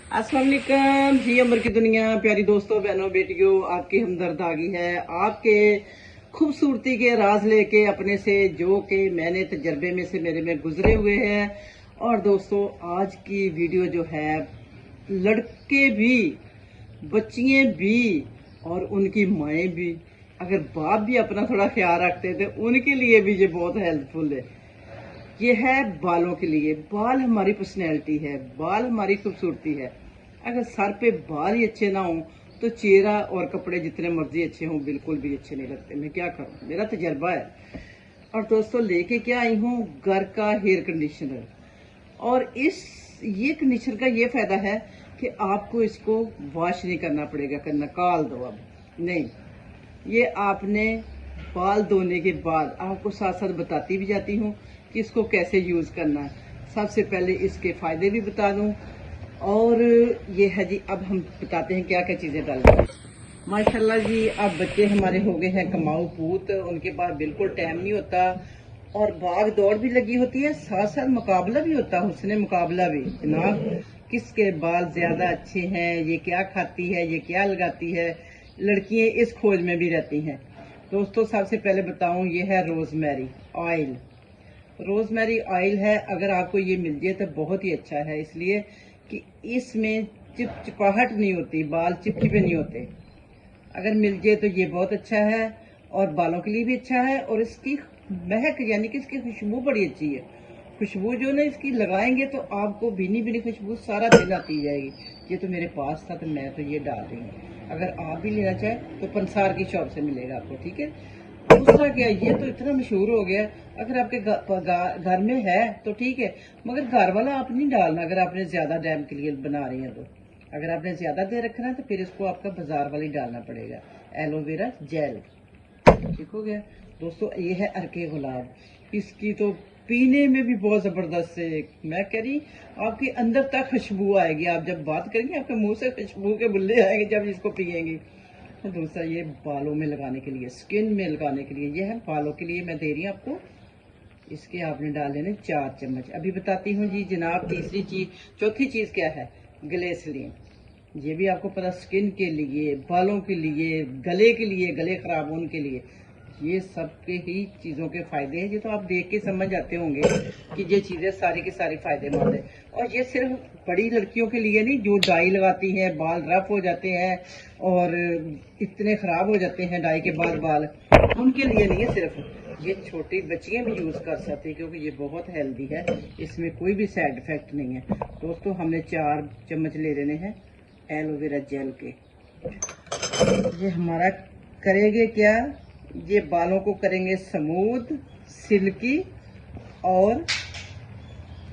अस्सलाम वालेकुम जी। अमर की दुनिया, प्यारी दोस्तों, बहनों, बेटियों, आपकी हमदर्द आ गई है। आपके खूबसूरती के राज लेके अपने से, जो कि मैंने तजर्बे में से मेरे में गुजरे हुए हैं। और दोस्तों, आज की वीडियो जो है, लड़के भी, बच्चियां भी और उनकी माएँ भी, अगर बाप भी अपना थोड़ा ख्याल रखते थे, उनके लिए भी ये बहुत हेल्पफुल है। ये है बालों के लिए। बाल हमारी पर्सनैलिटी है, बाल हमारी खूबसूरती है। अगर सर पे बाल ही अच्छे ना हो तो चेहरा और कपड़े जितने मर्जी अच्छे हों बिल्कुल भी अच्छे नहीं लगते। मैं क्या करूं, मेरा तजर्बा है। और दोस्तों, लेके क्या आई हूँ, घर का हेयर कंडीशनर। और ये कंडीशनर का ये फायदा है कि आपको इसको वॉश नहीं करना पड़ेगा, करना काल दो अब नहीं। ये आपने बाल धोने के बाद आपको साथ साथ बताती भी जाती हूँ कि इसको कैसे यूज़ करना है। सबसे पहले इसके फ़ायदे भी बता दूँ। और ये है जी, अब हम बताते हैं क्या क्या चीज़ें डालनी हैं। माशाल्लाह जी, अब बच्चे हमारे हो गए हैं कमाऊ पूत, उनके पास बिल्कुल टाइम नहीं होता और भाग दौड़ भी लगी होती है, साथ साथ मुकाबला भी होता है, हुस्ने मुकाबला भी। जनाब, किसके बाल ज़्यादा अच्छे हैं, ये क्या खाती है, ये क्या लगाती है, लड़कियां इस खोज में भी रहती हैं। दोस्तों, सबसे पहले बताऊं, ये है रोजमेरी ऑयल। रोजमेरी ऑयल है, अगर आपको ये मिल जाए तो बहुत ही अच्छा है, इसलिए कि इसमें चिपचिपाहट नहीं होती, बाल चिपचिपे नहीं होते। अगर मिल जाए तो ये बहुत अच्छा है और बालों के लिए भी अच्छा है। और इसकी महक, यानी कि इसकी खुशबू बड़ी अच्छी है। खुशबू जो ना इसकी लगाएंगे तो आपको भीनी भीनी खुशबू सारा दिन आती जाएगी। ये तो मेरे पास था तो मैं तो ये डाल रही हूँ। अगर आप भी लेना चाहें तो पंसार की शॉप से मिलेगा आपको, ठीक है। दूसरा क्या, ये तो इतना मशहूर हो गया, अगर आपके घर में है तो ठीक है, मगर घर वाला आप नहीं डालना अगर आपने ज्यादा टाइम के लिए बना रही है तो। अगर आपने ज्यादा देर रखना है तो फिर इसको आपका बाजार वाली डालना पड़ेगा, एलोवेरा जेल। ठीक हो गया दोस्तों। ये है अर्के गुलाब, इसकी तो पीने में भी बहुत जबरदस्त है। मैं कह रही, आपके अंदर तक खुशबू आएगी। आप जब बात करेंगे आपके मुंह से खुशबू के बुल्ले आएंगे जब इसको पियेंगी। तो दूसरा, ये बालों में लगाने के लिए, स्किन में लगाने के लिए, ये है बालों के लिए मैं दे रही हूँ आपको। इसके आपने डाल देने 4 चम्मच। अभी बताती हूँ जी जनाब, तीसरी चीज, चौथी चीज क्या है, ग्लिसरीन। ये भी आपको पता, स्किन के लिए, बालों के लिए, गले के लिए, गले खराब होने के लिए, ये सब के ही चीज़ों के फायदे हैं। ये तो आप देख के समझ जाते होंगे कि ये चीज़ें सारी की सारी फायदेमंद है। और ये सिर्फ बड़ी लड़कियों के लिए नहीं, जो डाई लगाती हैं, बाल रफ हो जाते हैं और इतने खराब हो जाते हैं डाई के बाद बाल, उनके लिए नहीं है सिर्फ। ये छोटी बच्चियां भी यूज़ कर सकती हैं क्योंकि ये बहुत हेल्दी है, इसमें कोई भी साइड इफेक्ट नहीं है। दोस्तों, हमने 4 चम्मच ले लेने हैं एलोवेरा जेल के। ये हमारा करेंगे क्या, ये बालों को करेंगे स्मूथ, सिल्की और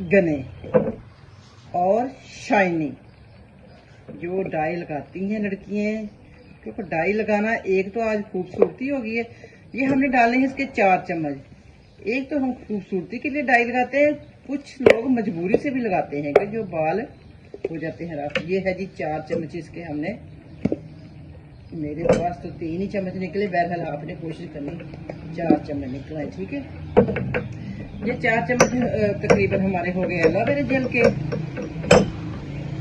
घने और शाइनी। जो डाई लगाती हैं लड़कियां, क्योंकि डाई लगाना एक तो आज खूबसूरती हो गई है। ये हमने डालने हैं इसके 4 चम्मच। एक तो हम खूबसूरती के लिए डाई लगाते हैं, कुछ लोग मजबूरी से भी लगाते हैं कि जो बाल हो जाते हैं रफ। ये है जी 4 चम्मच इसके हमने, मेरे पास तो 3 ही चम्मच निकले, बहरहाल आपने कोशिश करनी 4 चम्मच निकला है, ठीक है। ये 4 चम्मच तकरीबन हमारे हो गए एलोवेरा जेल के।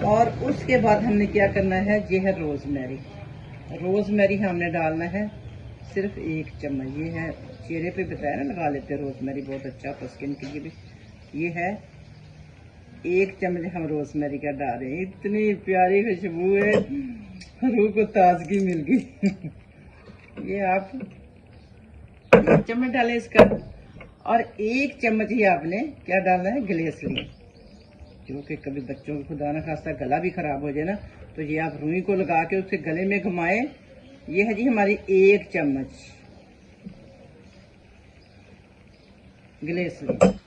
और उसके बाद हमने क्या करना है, ये है रोजमेरी। रोजमेरी हमने डालना है सिर्फ 1 चम्मच। ये है, चेहरे पे बताया ना लगा लेते हैं, रोजमेरी बहुत अच्छा होता है स्किन के लिए भी। ये है 1 चम्मच हम रोजमेरी का डाल रहे हैं। इतनी प्यारी खुशबू है, रूह को ताजगी मिल गई। ये आप 1 चम्मच डालें इसका। और 1 चम्मच ही आपने क्या डालना है, ग्लिसरीन। जो कि कभी बच्चों को खुदा ना खास्ता गला भी खराब हो जाए ना, तो ये आप रुई को लगा के उसके गले में घुमाएं। ये है जी हमारी 1 चम्मच ग्लिसरीन।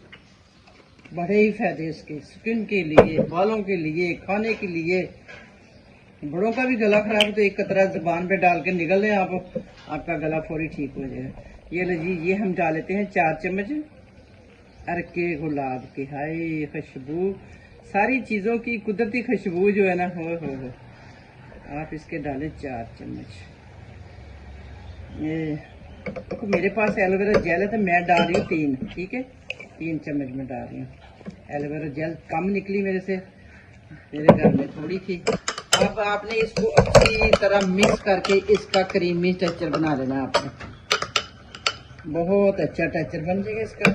बड़े ही फायदे इसके, स्किन के लिए, बालों के लिए, खाने के लिए। बड़ों का भी गला खराब है तो 1 कतरा जुबान पे डाल के निगल लें आप, आपका गला फौरी ठीक हो जाएगा। ये लो जी, ये हम डाल लेते हैं 4 चम्मच अर्के गुलाब की। हाय खुशबू, सारी चीज़ों की कुदरती खुशबू जो है ना, हो आप इसके डालें 4 चम्मच। ये तो मेरे पास एलोवेरा जेल है तो मैं डाल रही हूँ 3, ठीक है, 3 चम्मच में डाल रही हूँ। एलोवेरा जेल कम निकली मेरे से मेरे घर में थोड़ी थी। अब आपने इसको अच्छी तरह मिक्स करके इसका क्रीमी टेक्सचर बना लेना। आपने बहुत अच्छा टेक्सचर बन जाएगा इसका।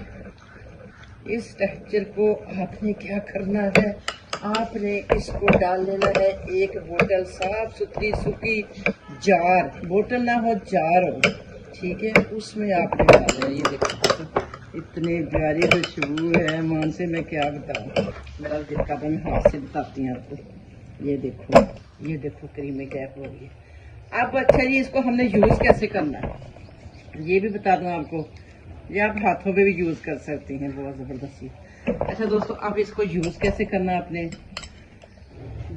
इस टेक्सचर को आपने क्या करना है, आपने इसको डाल लेना है एक बोतल साफ सुथरी सूखी जार, बोतल ना हो जार हो, ठीक है, उसमें आपने डालना है। ये देखो इतनी प्यारी खुशबू है, मान से मैं क्या बताऊं, मेरा दिल का मैं हाथ से बताती हूँ आपको। ये देखो क्रीमी कैप हो गई। अब अच्छा जी, इसको हमने यूज कैसे करना है ये भी बता दूं आपको। ये आप हाथों पे भी यूज कर सकती हैं, बहुत जबरदस्ती। अच्छा दोस्तों, अब इसको यूज कैसे करना है आपने,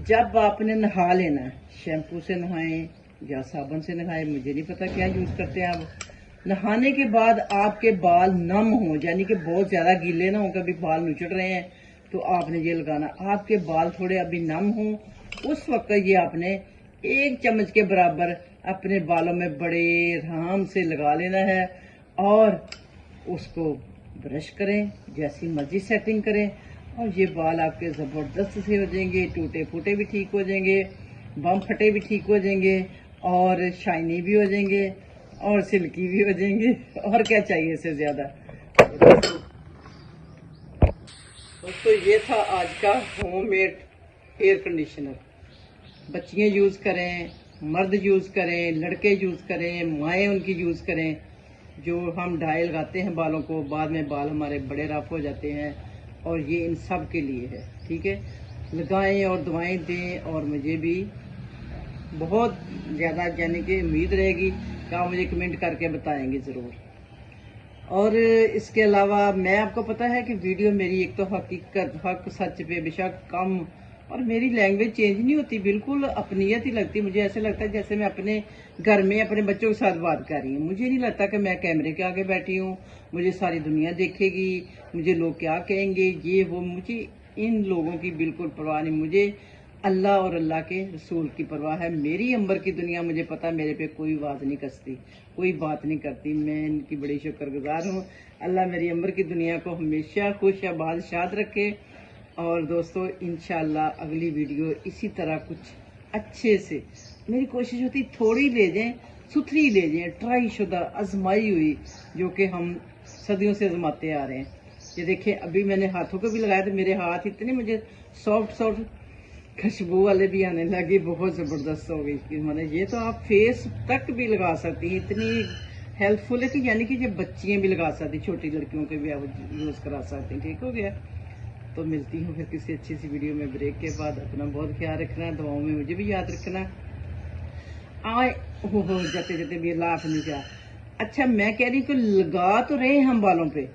जब आपने नहा लेना है, शैम्पू से नहाएं या साबुन से नहाएं, मुझे नहीं पता क्या यूज करते हैं आप। नहाने के बाद आपके बाल नम हो, यानी कि बहुत ज्यादा गीले ना हो, कभी बाल नुचड़ रहे हैं तो आपने ये लगाना। आपके बाल थोड़े अभी नम हो, उस वक्त ये आपने 1 चम्मच के बराबर अपने बालों में बड़े आराम से लगा लेना है और उसको ब्रश करें, जैसी मर्जी सेटिंग करें, और ये बाल आपके ज़बरदस्त से हो जाएंगे। टूटे फूटे भी ठीक हो जाएंगे, बम फटे भी ठीक हो जाएंगे, और शाइनी भी हो जाएंगे, और सिल्की भी हो जाएंगे। और क्या चाहिए इससे ज़्यादा। दोस्तों ये था आज का होममेड एयर कंडीशनर। बच्चियाँ यूज़ करें, मर्द यूज़ करें, लड़के यूज़ करें, माएँ उनकी यूज़ करें। जो हम डाई लगाते हैं बालों को, बाद में बाल हमारे बड़े रफ हो जाते हैं, और ये इन सब के लिए है, ठीक है। लगाएं और दुआएं दें, और मुझे भी बहुत ज़्यादा यानी कि उम्मीद रहेगी कि आप मुझे कमेंट करके बताएंगे ज़रूर। और इसके अलावा मैं आपको पता है कि वीडियो मेरी एक तो हकीकत हक सच पे बेशक कम, और मेरी लैंग्वेज चेंज नहीं होती, बिल्कुल अपनीयत ही लगती। मुझे ऐसे लगता है जैसे मैं अपने घर में अपने बच्चों के साथ बात कर रही हूँ। मुझे नहीं लगता कि मैं कैमरे के आगे बैठी हूँ, मुझे सारी दुनिया देखेगी, मुझे लोग क्या कहेंगे, ये वो, मुझे इन लोगों की बिल्कुल परवाह नहीं। मुझे अल्लाह और अल्लाह के रसूल की परवाह है। मेरी अंबर की दुनिया, मुझे पता है मेरे पे कोई बात नहीं कसती, कोई बात नहीं करती। मैं इनकी बड़ी शुक्रगुजार हूँ। अल्लाह मेरी अंबर की दुनिया को हमेशा खुश आबाद शाद रखे। और दोस्तों इंशाल्लाह अगली वीडियो इसी तरह कुछ अच्छे से, मेरी कोशिश होती थोड़ी ले जाएं, सुथरी ले जाएं, ट्राई शुदा आजमाई हुई, जो कि हम सदियों से आजमाते आ रहे हैं। ये देखिए अभी मैंने हाथों को भी लगाया तो मेरे हाथ इतने मुझे सॉफ्ट सॉफ्ट खुशबू वाले भी आने लगे, बहुत ज़बरदस्त हो गई। मतलब ये तो आप फेस तक भी लगा सकती हैं, इतनी हेल्पफुल है कि यानी कि ये बच्चियाँ भी लगा सकती, छोटी लड़कियों के भी आप यूज़ करा सकते हैं। ठीक हो गया, तो मिलती हूँ फिर किसी अच्छी सी वीडियो में ब्रेक के बाद। अपना बहुत ख्याल रखना, दुआओं में मुझे भी याद रखना। आए हो जाते जाते भी लाफ नहीं जा। अच्छा मैं कह रही हूँ कि लगा तो रहे हम बालों पे,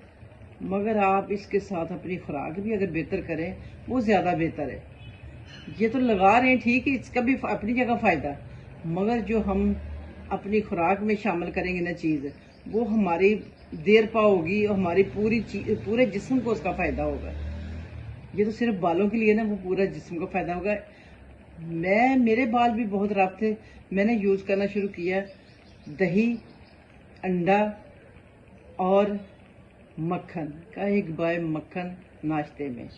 मगर आप इसके साथ अपनी खुराक भी अगर बेहतर करें वो ज़्यादा बेहतर है। ये तो लगा रहे हैं ठीक है, इसका भी अपनी जगह फ़ायदा, मगर जो हम अपनी खुराक में शामिल करेंगे ना चीज़, वो हमारी देर पा होगी और हमारी पूरे जिस्म को उसका फ़ायदा होगा। ये तो सिर्फ बालों के लिए ना, वो पूरा जिस्म को फ़ायदा होगा। मेरे बाल भी बहुत रफ थे, मैंने यूज़ करना शुरू किया दही, अंडा और मक्खन का एक बाय मक्खन नाश्ते में,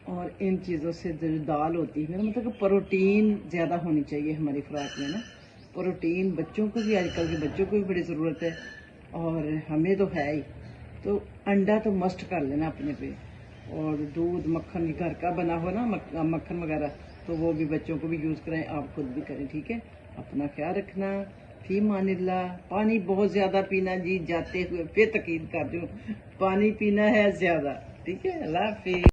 और इन चीज़ों से जो दाल होती है, मेरा मतलब कि प्रोटीन ज़्यादा होनी चाहिए हमारी खुराक में ना। प्रोटीन बच्चों को भी, आजकल के बच्चों को भी बड़ी ज़रूरत है, और हमें तो है ही। तो अंडा तो मस्ट कर लेना अपने पे, और दूध मक्खन घर का बना हो ना, मक्खन वगैरह, तो वो भी बच्चों को भी यूज़ करें, आप खुद भी करें, ठीक है। अपना ख्याल रखना, फी मानिल्ला। पानी बहुत ज़्यादा पीना जी, जाते हुए फिर तकीद कर दूँ, पानी पीना है ज़्यादा, ठीक है। अल्लाह हाफिज़।